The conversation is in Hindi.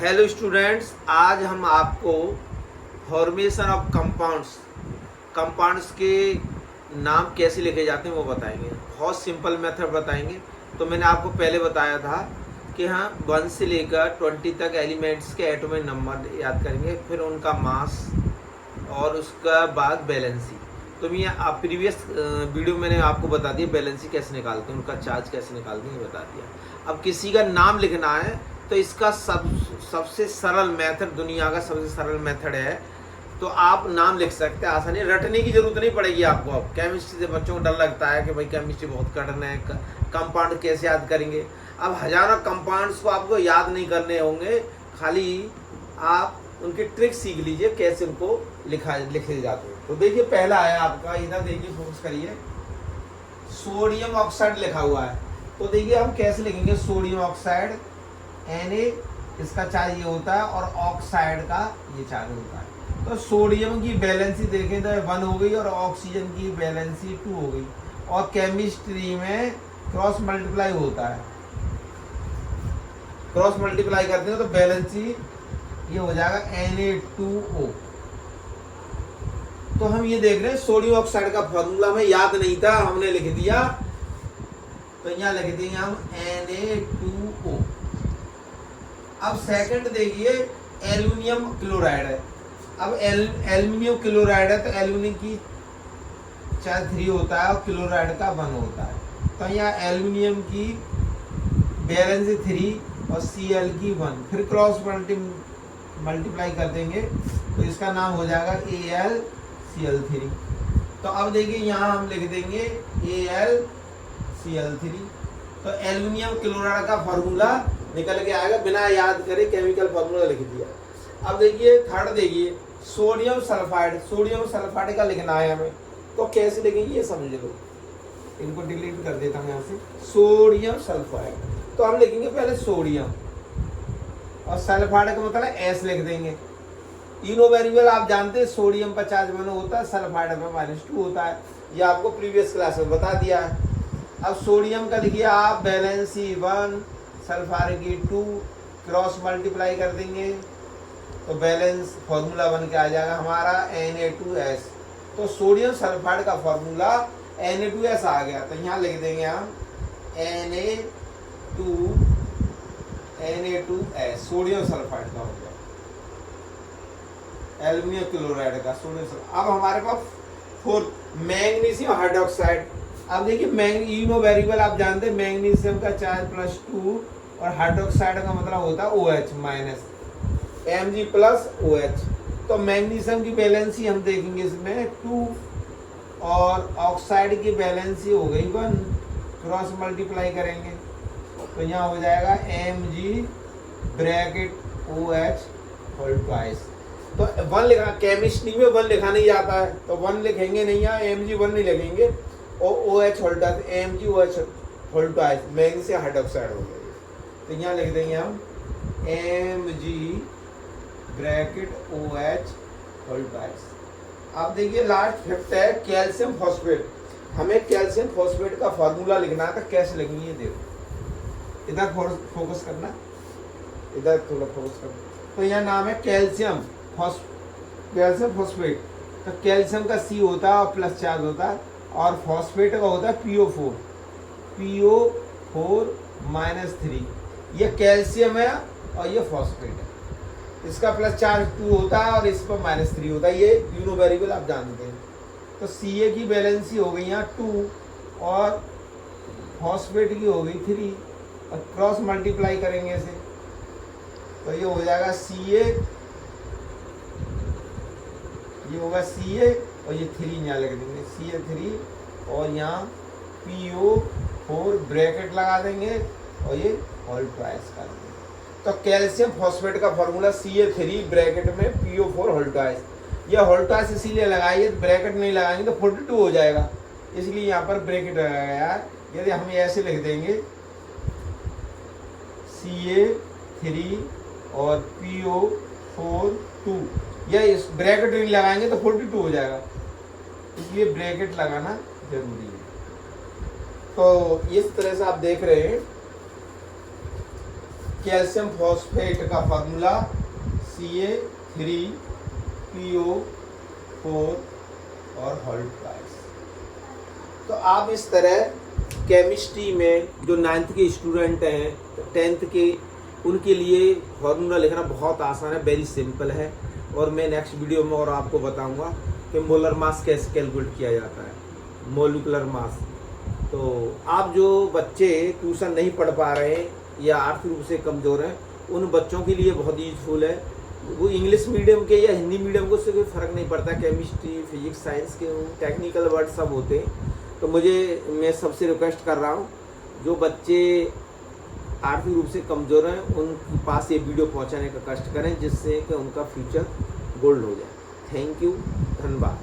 हेलो स्टूडेंट्स, आज हम आपको फॉर्मेशन ऑफ कंपाउंड्स के नाम कैसे लिखे जाते हैं वो बताएंगे। बहुत सिंपल मेथड बताएंगे। तो मैंने आपको पहले बताया था कि हाँ 1 से लेकर 20 तक एलिमेंट्स के एटॉमिक नंबर याद करेंगे, फिर उनका मास और उसका बाद बैलेंसी। तो मैं प्रीवियस वीडियो मैंने आपको बता दिया बैलेंसी कैसे निकालते हैं, उनका चार्ज कैसे निकालते हैं ये बता दिया। अब किसी का नाम लिखना है तो इसका सबसे सरल मेथड, दुनिया का सबसे सरल मेथड है। तो आप नाम लिख सकते हैं आसानी, रटने की जरूरत नहीं पड़ेगी आपको। अब केमिस्ट्री से बच्चों को डर लगता है कि भाई केमिस्ट्री बहुत कठिन है, कंपाउंड कैसे याद करेंगे। अब हजारों कंपाउंड्स को आपको याद नहीं करने होंगे, खाली आप उनकी ट्रिक सीख लीजिए कैसे उनको लिखे जाते हैं। तो देखिए पहला है आपका, इधर देखिए, फोकस करिए, सोडियम ऑक्साइड लिखा हुआ है। तो देखिए हम कैसे लिखेंगे, सोडियम ऑक्साइड Na इसका चार्ज ये होता है और ऑक्साइड का ये चार्ज होता है। तो सोडियम की बैलेंसी देखें तो 1 हो गई और ऑक्सीजन की बैलेंसी 2 हो गई। और केमिस्ट्री में क्रॉस मल्टीप्लाई होता है, क्रॉस मल्टीप्लाई करते हैं तो बैलेंसी ये हो जाएगा Na2O। तो हम ये देख रहे हैं सोडियम ऑक्साइड का फॉर्मूला हमें याद नहीं था, हमने लिख दिया, तो यहाँ लिख देंगे हम Na2O। अब सेकंड देखिए, एल्यूमिनियम क्लोराइड है। अब एल्यूमिनियम क्लोराइड है तो एल्यूमिनियम की चार्ज 3 होता है और क्लोराइड का 1 होता है। तो यहाँ एल्यूमिनियम की बैलेंस 3 और Cl की 1, फिर क्रॉस मल्टीप्लाई कर देंगे तो इसका नाम हो जाएगा AlCl3। तो अब देखिए यहाँ हम लिख देंगे AlCl3। तो एल्यूमिनियम क्लोराइड का फॉर्मूला निकल के आएगा, बिना याद करे केमिकल फॉर्मूला लिख दिया। अब देखिए थर्ड देखिए, सोडियम सल्फाइड। सोडियम सल्फाइड का लिखना है हमें, तो कैसे लिखेंगे ये समझ लो। इनको डिलीट कर देता हूँ यहाँ से, सोडियम सल्फाइड। तो हम लिखेंगे पहले सोडियम और सल्फाइड का मतलब एस लिख देंगे। इनो वेरिएबल आप जानते हैं, सोडियम पर चार्ज 1 होता है, सल्फाइड में -2 होता है। ये आपको प्रीवियस क्लास में बता दिया है। अब सोडियम का लिखिए आप बैलेंसी 1, सल्फार की 2, क्रॉस मल्टीप्लाई कर देंगे तो बैलेंस फॉर्मूला बन के आ जाएगा हमारा Na2S। तो सोडियम सल्फाइड का फॉर्मूला Na2S आ गया। तो यहाँ लिख देंगे हम Na2S, सोडियम सल्फाइड का हो गया, एल्यूमिनियम क्लोराइड का सोडियम सल्फाइड। अब हमारे पास फोर्थ मैग्नीशियम हाइड्रोक्साइड। अब देखिए इनो वेरिएबल आप जानते हैं, मैग्नीशियम का चार्ज +2 और हाइड्रोक्साइड का मतलब होता है OH Mg + OH। तो मैग्नीशियम की बैलेंसी हम देखेंगे इसमें 2 और ऑक्साइड की बैलेंसी हो गई 1, क्रॉस मल्टीप्लाई करेंगे तो यहाँ हो जाएगा Mg bracket OH whole twice. तो 1 लिखा, केमिस्ट्री में 1 लिखा नहीं जाता है तो 1 लिखेंगे नहीं, यहाँ Mg 1 नहीं लिखेंगे और OH whole twice, Mg OH whole twice, magnesium hydroxide हो गया। तो यहाँ लिख देंगे हम Mg bracket OH whole twice. अब देखिए लास्ट फिफ्थ है कैल्शियम फॉस्फेट। हमें कैल्शियम फॉस्फेट का फॉर्मूला लिखना है, तो कैसे लिखेंगे ये देखो। इधर फोकस करना, इधर थोड़ा फोकस करना। तो यहाँ नाम है कैल्शियम फॉस्फेट। तो कैल्शियम का C होता है और प्लस चार्ज होता है, और फॉस्फेट का होता है PO4 -3। ये कैल्शियम है और ये फॉस्फेट है, इसका प्लस चार्ज 2 होता है और इस पर -3 होता है। ये यूनो वेरिएबल आप जानते हैं। तो Ca की बैलेंसी हो गई यहाँ 2 और फॉस्फेट की हो गई 3 और क्रॉस मल्टीप्लाई करेंगे इसे तो ये हो जाएगा Ca, ये होगा Ca और ये 3 यहाँ लग देंगे Ca3 और यहाँ PO4 ब्रैकेट लगा देंगे और ये होल ट्वाइस कर देंगे। तो कैल्शियम फॉस्फेट का फॉर्मूला Ca3 ब्रैकेट में PO4 होल ट्वाइस। यह होल ट्वाइस इसीलिए लगाइए, ब्रैकेट नहीं लगाएंगे तो 42 हो जाएगा, इसलिए यहाँ पर ब्रैकेट लगाया गया है। यदि हम ऐसे लिख देंगे Ca3 और PO4 2, या इस ब्रैकेट नहीं लगाएंगे तो 42 हो जाएगा, इसलिए ब्रैकेट लगाना जरूरी है। तो इस तरह से आप देख रहे हैं कैल्शियम फॉस्फेट का फार्मूला Ca3PO4 और होल्ड प्राइस। तो आप इस तरह केमिस्ट्री में जो 9th के स्टूडेंट हैं, 10th के, उनके लिए फार्मूला लिखना बहुत आसान है, वेरी सिंपल है। और मैं नेक्स्ट वीडियो में और आपको बताऊंगा कि मोलर मास कैसे कैलकुलेट किया जाता है, मोलिकुलर मास। तो आप जो बच्चे ट्यूशन नहीं पढ़ पा रहे हैं या आर्थिक रूप से कमज़ोर हैं, उन बच्चों के लिए बहुत यूजफुल है। वो इंग्लिश मीडियम के या हिंदी मीडियम को, उससे कोई फ़र्क नहीं पड़ता। केमिस्ट्री, फिजिक्स, साइंस के टेक्निकल वर्ड सब होते हैं। तो मैं सबसे रिक्वेस्ट कर रहा हूँ, जो बच्चे आर्थिक रूप से कमज़ोर हैं उनके पास ये वीडियो पहुँचाने का कष्ट करें, जिससे कि उनका फ्यूचर गोल्ड हो जाए। थैंक यू, धन्यवाद।